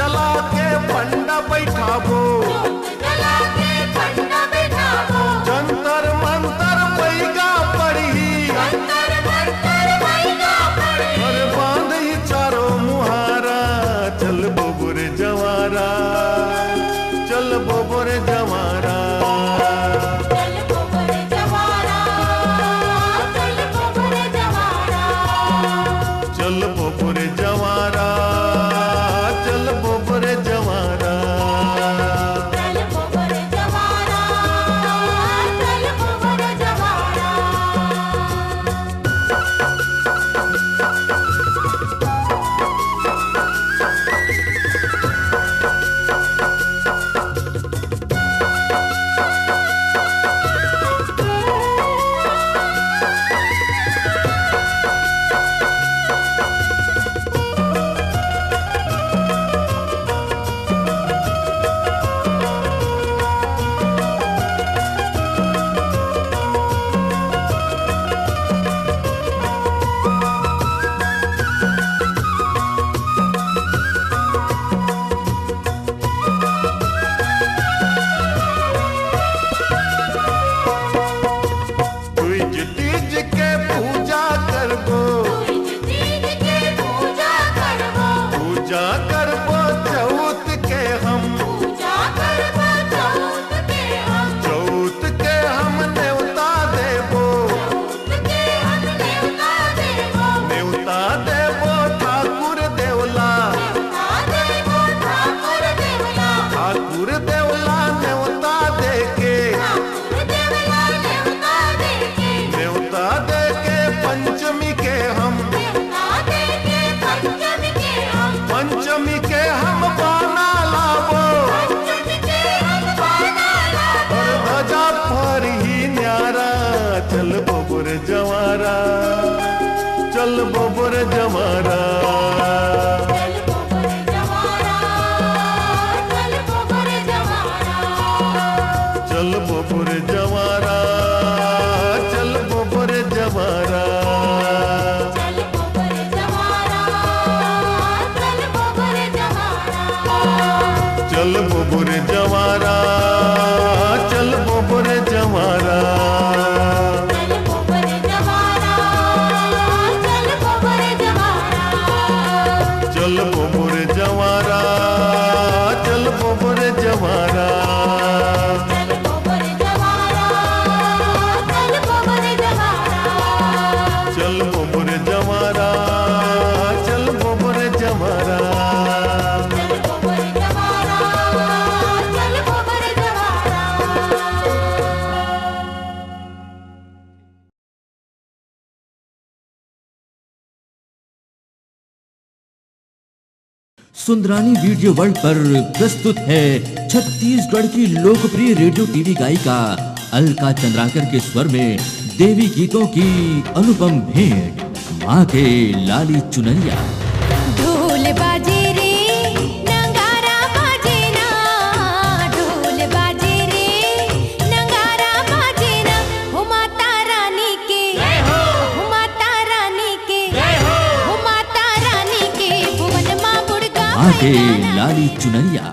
जला के फंडा बैठाबो, जंतर मंतर पैगा पड़ी, घर बांध ही चारों मुहारा। चल बोबर जवारा, चल बोबर जवारा, चल बोबर जवारा, चल बोबर जवारा। पंचमी के हम बाना लाबो, और ध्वजा पर ही न्यारा। चल बोबर जवारा, चल बोबर जवारा, चल बोबर जवारा, चल बोबर जवारा, चल बोबर जवारा, चल बोबर जवारा, चल बोबर जवारा, चल बोबर जवारा, चल बोबर जवारा, चल बोबर जवारा। सुंदरानी वीडियो वर्ल्ड पर प्रस्तुत है छत्तीसगढ़ की लोकप्रिय रेडियो टीवी गायिका अलका चंद्राकर के स्वर में देवी गीतों की अनुपम भेंट, माँ के लाली चुनरिया। ढोल बाजे रे नगारा बाजे ना, ढोल बाजे रे नगारा बाजे ना, हो माता रानी के, हो माता रानी के, हो माता रानी के भुवन माँ गुड़गा माँ के लाली चुनरिया।